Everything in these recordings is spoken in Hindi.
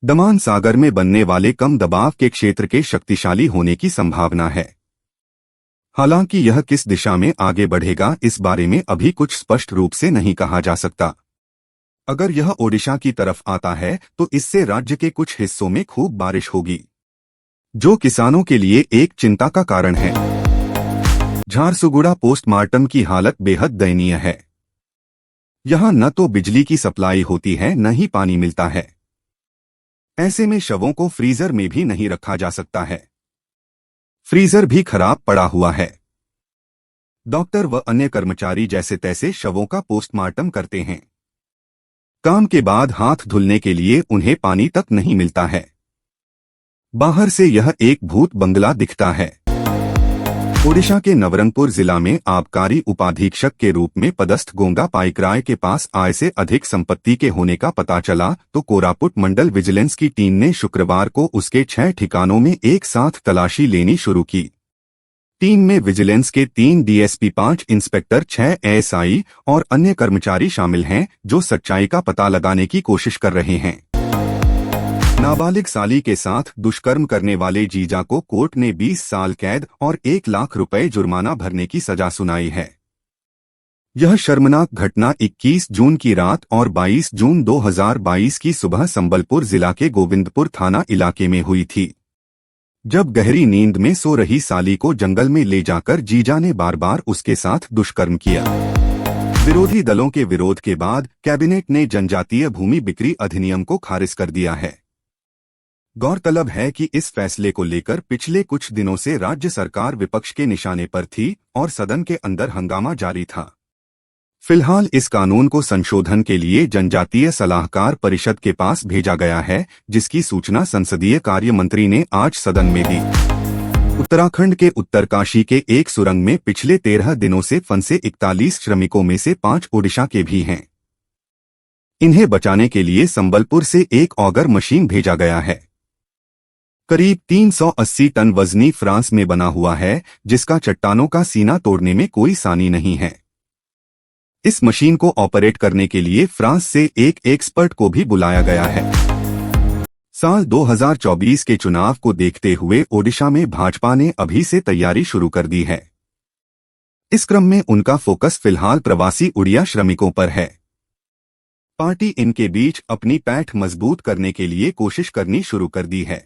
दमान सागर में बनने वाले कम दबाव के क्षेत्र के शक्तिशाली होने की संभावना है। हालांकि यह किस दिशा में आगे बढ़ेगा इस बारे में अभी कुछ स्पष्ट रूप से नहीं कहा जा सकता। अगर यह ओडिशा की तरफ आता है तो इससे राज्य के कुछ हिस्सों में खूब बारिश होगी, जो किसानों के लिए एक चिंता का कारण है। झारसुगुड़ा पोस्टमार्टम की हालत बेहद दयनीय है। यहां न तो बिजली की सप्लाई होती है न ही पानी मिलता है। ऐसे में शवों को फ्रीजर में भी नहीं रखा जा सकता है। फ्रीजर भी खराब पड़ा हुआ है। डॉक्टर व अन्य कर्मचारी जैसे तैसे शवों का पोस्टमार्टम करते हैं। काम के बाद हाथ धुलने के लिए उन्हें पानी तक नहीं मिलता है। बाहर से यह एक भूत बंगला दिखता है। ओडिशा के नवरंगपुर जिला में आबकारी उपाधीक्षक के रूप में पदस्थ गोंगा पाइकराय के पास आय से अधिक संपत्ति के होने का पता चला तो कोरापुट मंडल विजिलेंस की टीम ने शुक्रवार को उसके 6 ठिकानों में एक साथ तलाशी लेनी शुरू की। टीम में विजिलेंस के 3 डीएसपी, 5 इंस्पेक्टर, 6 एएसआई और अन्य कर्मचारी शामिल हैं जो सच्चाई का पता लगाने की कोशिश कर रहे हैं। नाबालिग साली के साथ दुष्कर्म करने वाले जीजा को कोर्ट ने 20 साल कैद और 1 लाख रुपए जुर्माना भरने की सजा सुनाई है। यह शर्मनाक घटना 21 जून की रात और 22 जून 2022 की सुबह संबलपुर जिला के गोविंदपुर थाना इलाके में हुई थी, जब गहरी नींद में सो रही साली को जंगल में ले जाकर जीजा ने बार बार उसके साथ दुष्कर्म किया। विरोधी दलों के विरोध के बाद कैबिनेट ने जनजातीय भूमि बिक्री अधिनियम को खारिज कर दिया है। गौरतलब है कि इस फैसले को लेकर पिछले कुछ दिनों से राज्य सरकार विपक्ष के निशाने पर थी और सदन के अंदर हंगामा जारी था। फिलहाल इस कानून को संशोधन के लिए जनजातीय सलाहकार परिषद के पास भेजा गया है, जिसकी सूचना संसदीय कार्य मंत्री ने आज सदन में दी। उत्तराखंड के उत्तरकाशी के एक सुरंग में पिछले 13 दिनों से फंसे 41 श्रमिकों में से 5 ओडिशा के भी हैं। इन्हें बचाने के लिए संबलपुर से एक ऑगर मशीन भेजा गया है। करीब 380 टन वजनी फ्रांस में बना हुआ है, जिसका चट्टानों का सीना तोड़ने में कोई सानी नहीं है। इस मशीन को ऑपरेट करने के लिए फ्रांस से एक एक्सपर्ट को भी बुलाया गया है। साल 2024 के चुनाव को देखते हुए ओडिशा में भाजपा ने अभी से तैयारी शुरू कर दी है। इस क्रम में उनका फोकस फिलहाल प्रवासी उड़िया श्रमिकों पर है। पार्टी इनके बीच अपनी पैठ मजबूत करने के लिए कोशिश करनी शुरू कर दी है।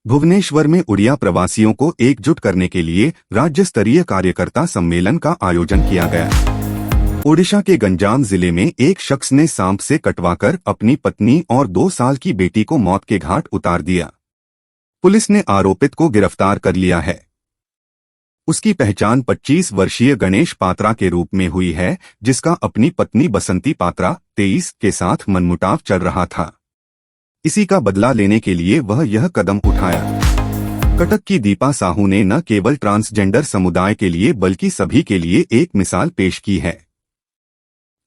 भुवनेश्वर में उड़िया प्रवासियों को एकजुट करने के लिए राज्य स्तरीय कार्यकर्ता सम्मेलन का आयोजन किया गया। ओडिशा के गंजाम जिले में एक शख्स ने सांप से कटवाकर अपनी पत्नी और 2 साल की बेटी को मौत के घाट उतार दिया। पुलिस ने आरोपित को गिरफ्तार कर लिया है। उसकी पहचान 25 वर्षीय गणेश पात्रा के रूप में हुई है, जिसका अपनी पत्नी बसंती पात्रा 23 के साथ मनमुटाव चल रहा था। इसी का बदला लेने के लिए वह यह कदम उठाया। कटक की दीपा साहू ने न केवल ट्रांसजेंडर समुदाय के लिए बल्कि सभी के लिए एक मिसाल पेश की है।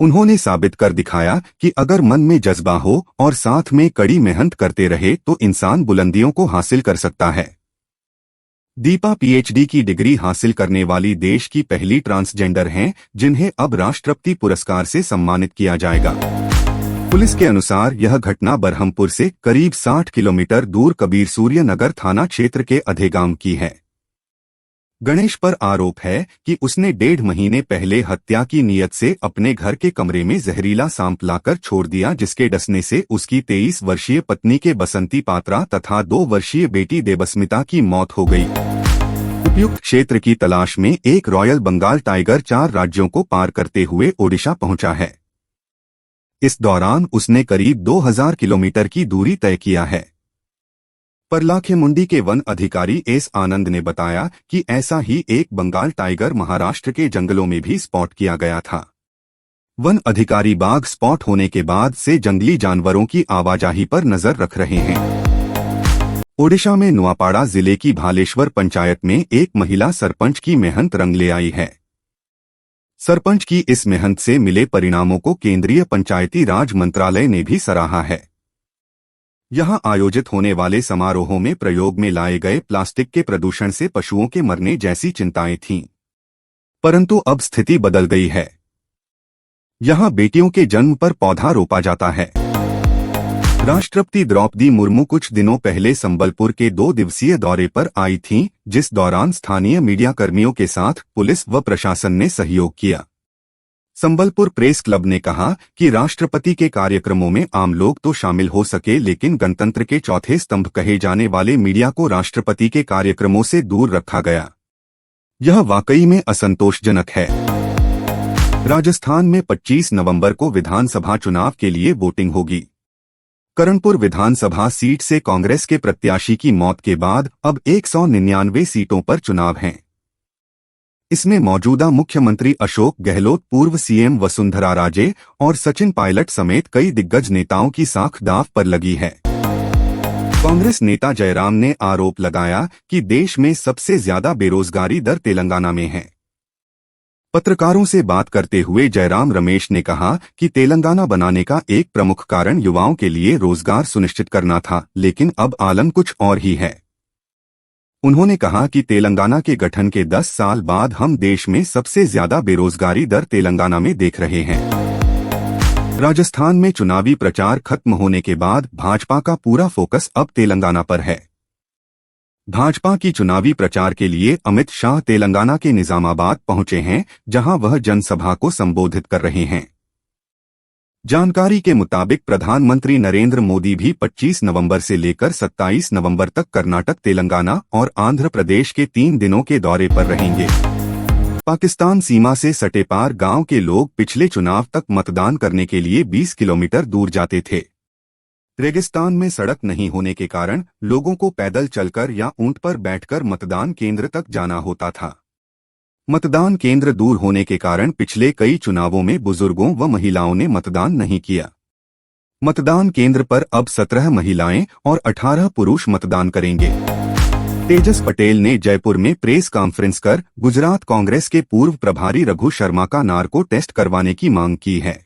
उन्होंने साबित कर दिखाया कि अगर मन में जज्बा हो और साथ में कड़ी मेहनत करते रहे तो इंसान बुलंदियों को हासिल कर सकता है। दीपा पीएचडी की डिग्री हासिल करने वाली देश की पहली ट्रांसजेंडर हैं, जिन्हें अब राष्ट्रपति पुरस्कार से सम्मानित किया जाएगा। पुलिस के अनुसार यह घटना बरहमपुर से करीब 60 किलोमीटर दूर कबीर सूर्य नगर थाना क्षेत्र के अधेगाम की है। गणेश पर आरोप है कि उसने 1.5 महीने पहले हत्या की नीयत से अपने घर के कमरे में जहरीला सांप लाकर छोड़ दिया, जिसके डसने से उसकी 23 वर्षीय पत्नी के बसंती पात्रा तथा 2 वर्षीय बेटी देवस्मिता की मौत हो गई। उपयुक्त क्षेत्र की तलाश में एक रॉयल बंगाल टाइगर 4 राज्यों को पार करते हुए ओडिशा पहुंचा है। इस दौरान उसने करीब 2000 किलोमीटर की दूरी तय किया है। परलाखेमुंडी के वन अधिकारी एस आनंद ने बताया कि ऐसा ही एक बंगाल टाइगर महाराष्ट्र के जंगलों में भी स्पॉट किया गया था। वन अधिकारी बाघ स्पॉट होने के बाद से जंगली जानवरों की आवाजाही पर नजर रख रहे हैं। ओडिशा में नुआपाड़ा जिले की भालेश्वर पंचायत में एक महिला सरपंच की मेहनत रंग ले आई है। सरपंच की इस मेहनत से मिले परिणामों को केंद्रीय पंचायती राज मंत्रालय ने भी सराहा है। यहां आयोजित होने वाले समारोहों में प्रयोग में लाए गए प्लास्टिक के प्रदूषण से पशुओं के मरने जैसी चिंताएं थीं, परंतु अब स्थिति बदल गई है। यहां बेटियों के जन्म पर पौधा रोपा जाता है। राष्ट्रपति द्रौपदी मुर्मू कुछ दिनों पहले संबलपुर के 2 दिवसीय दौरे पर आई थीं, जिस दौरान स्थानीय मीडिया कर्मियों के साथ पुलिस व प्रशासन ने सहयोग किया। संबलपुर प्रेस क्लब ने कहा कि राष्ट्रपति के कार्यक्रमों में आम लोग तो शामिल हो सके, लेकिन गणतंत्र के चौथे स्तंभ कहे जाने वाले मीडिया को राष्ट्रपति के कार्यक्रमों से दूर रखा गया। यह वाकई में असंतोषजनक है। राजस्थान में 25 नवंबर को विधानसभा चुनाव के लिए वोटिंग होगी। करणपुर विधानसभा सीट से कांग्रेस के प्रत्याशी की मौत के बाद अब 199 सीटों पर चुनाव हैं। इसमें मौजूदा मुख्यमंत्री अशोक गहलोत, पूर्व सीएम वसुंधरा राजे और सचिन पायलट समेत कई दिग्गज नेताओं की साख दांव पर लगी है। कांग्रेस नेता जयराम ने आरोप लगाया कि देश में सबसे ज्यादा बेरोजगारी दर तेलंगाना में है। पत्रकारों से बात करते हुए जयराम रमेश ने कहा कि तेलंगाना बनाने का एक प्रमुख कारण युवाओं के लिए रोजगार सुनिश्चित करना था, लेकिन अब आलम कुछ और ही है। उन्होंने कहा कि तेलंगाना के गठन के 10 साल बाद हम देश में सबसे ज्यादा बेरोजगारी दर तेलंगाना में देख रहे हैं। राजस्थान में चुनावी प्रचार खत्म होने के बाद भाजपा का पूरा फोकस अब तेलंगाना पर है। भाजपा की चुनावी प्रचार के लिए अमित शाह तेलंगाना के निजामाबाद पहुंचे हैं, जहां वह जनसभा को संबोधित कर रहे हैं। जानकारी के मुताबिक प्रधानमंत्री नरेंद्र मोदी भी 25 नवंबर से लेकर 27 नवंबर तक कर्नाटक, तेलंगाना और आंध्र प्रदेश के 3 दिनों के दौरे पर रहेंगे। पाकिस्तान सीमा से सटे पार गांव के लोग पिछले चुनाव तक मतदान करने के लिए 20 किलोमीटर दूर जाते थे। रेगिस्तान में सड़क नहीं होने के कारण लोगों को पैदल चलकर या ऊंट पर बैठकर मतदान केंद्र तक जाना होता था। मतदान केंद्र दूर होने के कारण पिछले कई चुनावों में बुजुर्गों व महिलाओं ने मतदान नहीं किया। मतदान केंद्र पर अब 17 महिलाएं और 18 पुरुष मतदान करेंगे। तेजस पटेल ने जयपुर में प्रेस कॉन्फ्रेंस कर गुजरात कांग्रेस के पूर्व प्रभारी रघु शर्मा का नार्को टेस्ट करवाने की मांग की है।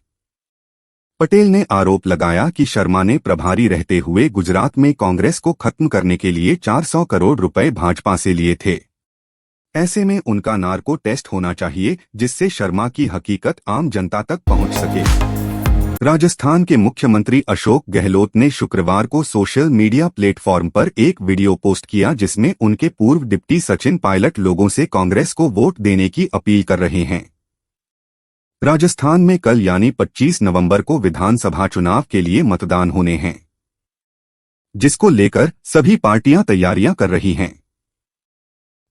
पटेल ने आरोप लगाया कि शर्मा ने प्रभारी रहते हुए गुजरात में कांग्रेस को खत्म करने के लिए 400 करोड़ रुपए भाजपा से लिए थे। ऐसे में उनका नार्को टेस्ट होना चाहिए, जिससे शर्मा की हकीकत आम जनता तक पहुंच सके। राजस्थान के मुख्यमंत्री अशोक गहलोत ने शुक्रवार को सोशल मीडिया प्लेटफॉर्म पर एक वीडियो पोस्ट किया, जिसमें उनके पूर्व डिप्टी सचिन पायलट लोगों से कांग्रेस को वोट देने की अपील कर रहे हैं। राजस्थान में कल यानी 25 नवंबर को विधानसभा चुनाव के लिए मतदान होने हैं, जिसको लेकर सभी पार्टियां तैयारियां कर रही हैं।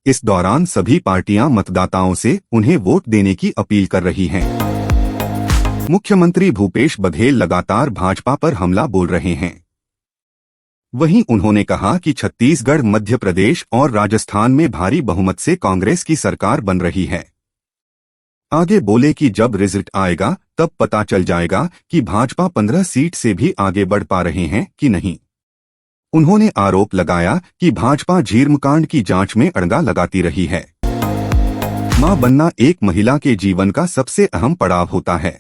इस दौरान सभी पार्टियां मतदाताओं से उन्हें वोट देने की अपील कर रही हैं। मुख्यमंत्री भूपेश बघेल लगातार भाजपा पर हमला बोल रहे हैं। वहीं उन्होंने कहा कि छत्तीसगढ़, मध्य प्रदेश और राजस्थान में भारी बहुमत से कांग्रेस की सरकार बन रही है। आगे बोले कि जब रिजल्ट आएगा तब पता चल जाएगा कि भाजपा 15 सीट से भी आगे बढ़ पा रहे हैं कि नहीं। उन्होंने आरोप लगाया कि भाजपा झीरमकांड की जांच में अड़ंगा लगाती रही है। मां बनना एक महिला के जीवन का सबसे अहम पड़ाव होता है।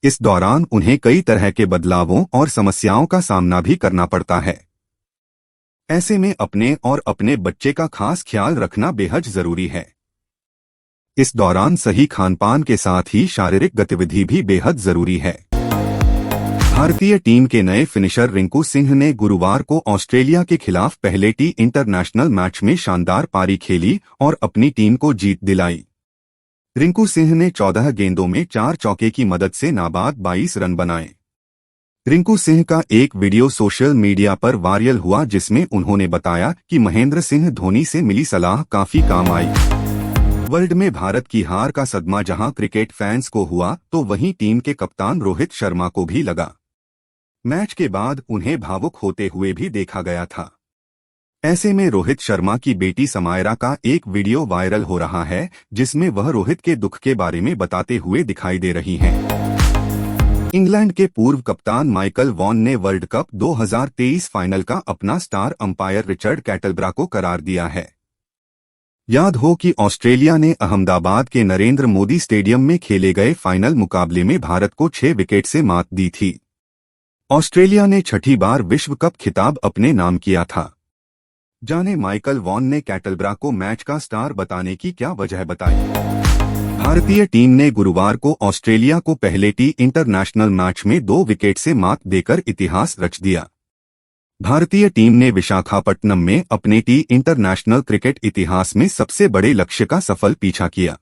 इस दौरान उन्हें कई तरह के बदलावों और समस्याओं का सामना भी करना पड़ता है। ऐसे में अपने और अपने बच्चे का खास ख्याल रखना बेहद जरूरी है। इस दौरान सही खानपान के साथ ही शारीरिक गतिविधि भी बेहद जरूरी है। भारतीय टीम के नए फिनिशर रिंकू सिंह ने गुरुवार को ऑस्ट्रेलिया के खिलाफ पहले टी इंटरनेशनल मैच में शानदार पारी खेली और अपनी टीम को जीत दिलाई। रिंकू सिंह ने 14 गेंदों में 4 चौके की मदद से नाबाद 22 रन बनाए। रिंकू सिंह का एक वीडियो सोशल मीडिया पर वायरल हुआ, जिसमें उन्होंने बताया कि महेंद्र सिंह धोनी से मिली सलाह काफी काम आई। वर्ल्ड में भारत की हार का सदमा जहां क्रिकेट फैंस को हुआ, तो वहीं टीम के कप्तान रोहित शर्मा को भी लगा। मैच के बाद उन्हें भावुक होते हुए भी देखा गया था। ऐसे में रोहित शर्मा की बेटी समायरा का एक वीडियो वायरल हो रहा है, जिसमें वह रोहित के दुख के बारे में बताते हुए दिखाई दे रही हैं। इंग्लैंड के पूर्व कप्तान माइकल वॉन ने वर्ल्ड कप 2023 फाइनल का अपना स्टार अंपायर रिचर्ड कैटलब्रा को करार दिया है। याद हो कि ऑस्ट्रेलिया ने अहमदाबाद के नरेंद्र मोदी स्टेडियम में खेले गए फाइनल मुकाबले में भारत को 6 विकेट से मात दी थी। ऑस्ट्रेलिया ने 6ठी बार विश्व कप खिताब अपने नाम किया था। जाने माइकल वॉन ने कैटलब्रा को मैच का स्टार बताने की क्या वजह बताई। भारतीय टीम ने गुरुवार को ऑस्ट्रेलिया को पहले टी इंटरनेशनल मैच में 2 विकेट से मात देकर इतिहास रच दिया। भारतीय टीम ने विशाखापट्टनम में अपने टी इंटरनेशनल क्रिकेट इतिहास में सबसे बड़े लक्ष्य का सफल पीछा किया।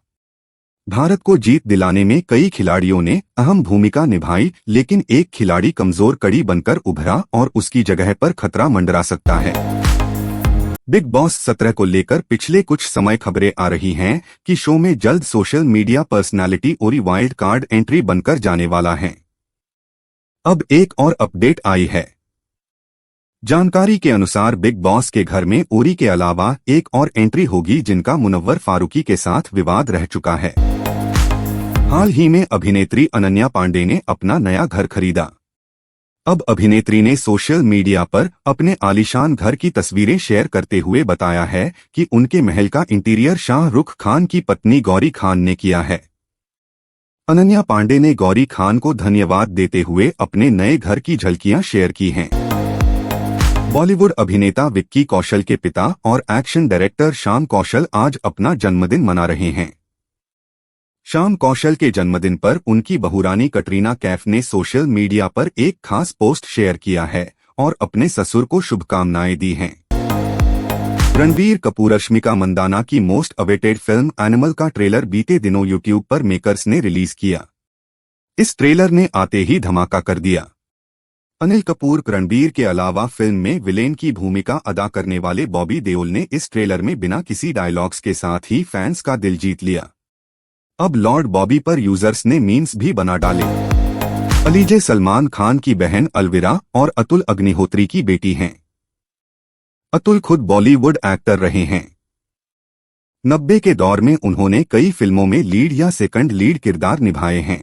भारत को जीत दिलाने में कई खिलाड़ियों ने अहम भूमिका निभाई, लेकिन एक खिलाड़ी कमजोर कड़ी बनकर उभरा और उसकी जगह पर खतरा मंडरा सकता है। बिग बॉस 17 को लेकर पिछले कुछ समय खबरें आ रही हैं कि शो में जल्द सोशल मीडिया पर्सनालिटी ओरी वाइल्ड कार्ड एंट्री बनकर जाने वाला है। अब एक और अपडेट आई है। जानकारी के अनुसार बिग बॉस के घर में ओरी के अलावा एक और एंट्री होगी, जिनका मुनव्वर फारूकी के साथ विवाद रह चुका है। हाल ही में अभिनेत्री अनन्या पांडे ने अपना नया घर खरीदा। अब अभिनेत्री ने सोशल मीडिया पर अपने आलीशान घर की तस्वीरें शेयर करते हुए बताया है कि उनके महल का इंटीरियर शाहरुख खान की पत्नी गौरी खान ने किया है। अनन्या पांडे ने गौरी खान को धन्यवाद देते हुए अपने नए घर की झलकियां शेयर की हैं। बॉलीवुड अभिनेता विक्की कौशल के पिता और एक्शन डायरेक्टर श्याम कौशल आज अपना जन्मदिन मना रहे हैं। श्याम कौशल के जन्मदिन पर उनकी बहुरानी कटरीना कैफ ने सोशल मीडिया पर एक खास पोस्ट शेयर किया है और अपने ससुर को शुभकामनाएं दी हैं। रणबीर कपूर रश्मिका मंदाना की मोस्ट अवेटेड फिल्म एनिमल का ट्रेलर बीते दिनों यूट्यूब पर मेकर्स ने रिलीज किया। इस ट्रेलर ने आते ही धमाका कर दिया। अनिल कपूर रणबीर के अलावा फिल्म में विलेन की भूमिका अदा करने वाले बॉबी देओल ने इस ट्रेलर में बिना किसी डायलॉग्स के साथ ही फैंस का दिल जीत लिया। अब लॉर्ड बॉबी पर यूजर्स ने मीम्स भी बना डाले। अलीजे सलमान खान की बहन अलविरा और अतुल अग्निहोत्री की बेटी हैं। अतुल खुद बॉलीवुड एक्टर रहे हैं। 90 के दौर में उन्होंने कई फिल्मों में लीड या सेकंड लीड किरदार निभाए हैं।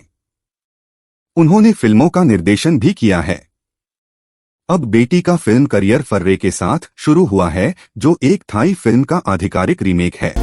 उन्होंने फिल्मों का निर्देशन भी किया है। अब बेटी का फिल्म करियर फर्रे के साथ शुरू हुआ है, जो एक थाई फिल्म का आधिकारिक रीमेक है।